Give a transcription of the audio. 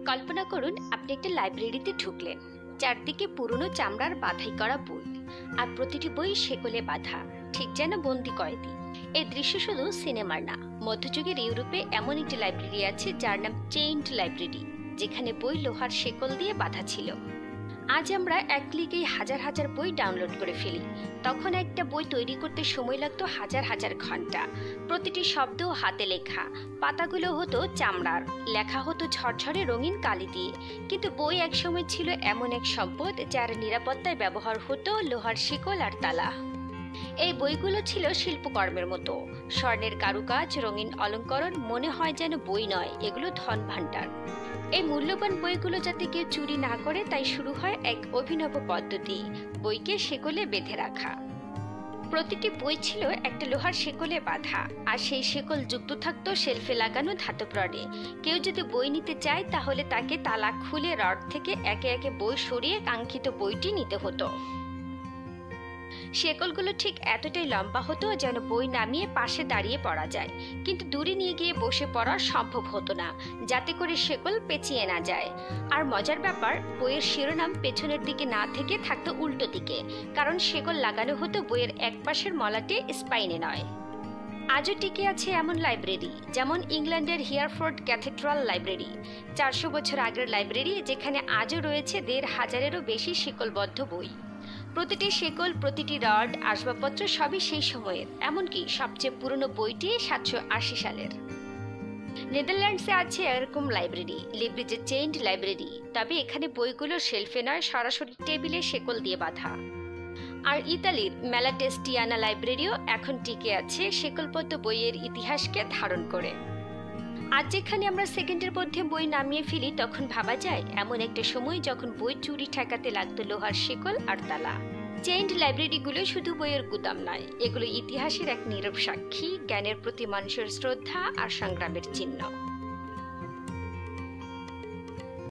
কল্পনা করুন আপনি একটা লাইব্রেরিতে ঢুকলেন। চারদিকে পুরনো চামড়ার বাঁধাই করা বই, আর প্রতিটি বই শেকলে বাঁধা, ঠিক যেন বন্দি কয়েদি। এই দৃশ্য শুধু সিনেমার না, মধ্যযুগের ইউরোপে এমন একটি লাইব্রেরি আছে যার নাম চেইনড লাইব্রেরি, যেখানে বই লোহার শেকল দিয়ে বাঁধা ছিল। আজ আমরা এক ক্লিকেই হাজার হাজার বই ডাউনলোড করে ফেলি। তখন একটা বই তৈরি করতে সময় লাগতো হাজার হাজার ঘন্টা। প্রতিটি শব্দ হাতে লেখা, পাতাগুলো হতো চামড়ার, লেখা হতো ঝরঝরে রঙিন কালি দিয়ে। কিন্তু বই একসময় ছিল এমন এক সম্পদ যার নিরাপত্তায় ব্যবহার হতো লোহার শিকল আর তালা। এই বইগুলো ছিল শিল্পকর্মের মতো, স্বর্ণের কারুকাজ, রঙিন অলঙ্করণ, মনে হয় যেন বই নয়, এগুলো ধন ভাণ্ডার। এই মূল্যবান বইগুলো যাতে কেউ চুরি না করে, তাই শুরু হয় এক অভিনব পদ্ধতি, বইকে শেকলে বেঁধে রাখা। প্রতিটি বই ছিল একটা লোহার শেকলে বাঁধা, আর সেই শেকল যুক্ত থাকতো শেলফে লাগানো ধাতব রডে। কেউ যদি বই নিতে চায় তাহলে তাকে তালা খুলে রড থেকে একে একে বই সরিয়ে কাঙ্ক্ষিত বইটি নিতে হতো। শেকলগুলো ঠিক এতটাই লম্বা হতো যেন বই নামিয়ে পাশে দাঁড়িয়ে পড়া যায়, কিন্তু দূরে নিয়ে গিয়ে বসে পড়া সম্ভব হতো না, যাতে করে শেকল পেঁচিয়ে না যায়। আর মজার ব্যাপার, বইয়ের শিরোনাম পেছনের দিকে না থেকে থাকতো উল্টো দিকে, কারণ শেকল লাগানো হতো বইয়ের এক পাশের মলাটে, স্পাইনে নয়। আজও টিকে আছে এমন লাইব্রেরি, যেমন ইংল্যান্ডের হিয়ারফোর্ড ক্যাথেড্রাল লাইব্রেরি, 400 বছর আগের লাইব্রেরি, যেখানে আজও রয়েছে 1500-এরও বেশি শিকলবদ্ধ বই। প্রতিটি শেকল, প্রতিটি রড, আসবাবপত্র সবই সেই সময়ের, এমনকি সবচেয়ে পুরনো বইটি 780 সালের। নেদারল্যান্ডসে আছে এরকম লাইব্রেরি, লিব্রিজে চেইনড লাইব্রেরি, তবে এখানে বইগুলো শেলফে নয়, সরাসরি টেবিলে শেকল দিয়ে বাঁধা। আর ইতালির ম্যালাটেস্টিয়ানা লাইব্রেরিও এখন টিকে আছে, শেকলবদ্ধ বইয়ের ইতিহাসকে ধারণ করে। আজ যেখানে আমরা সেকেন্ডের মধ্যে বই নামিয়ে ফেলি, তখন ভাবা যায় এমন একটা সময় যখন বই চুরি ঠেকাতে লাগতো লোহার শেকল আর তালা। চেইনড লাইব্রেরিগুলো শুধু বইয়ের গুদাম নয়, এগুলো ইতিহাসের এক নীরব সাক্ষী, জ্ঞানের প্রতি মানুষের শ্রদ্ধা আর সংগ্রামের চিহ্ন।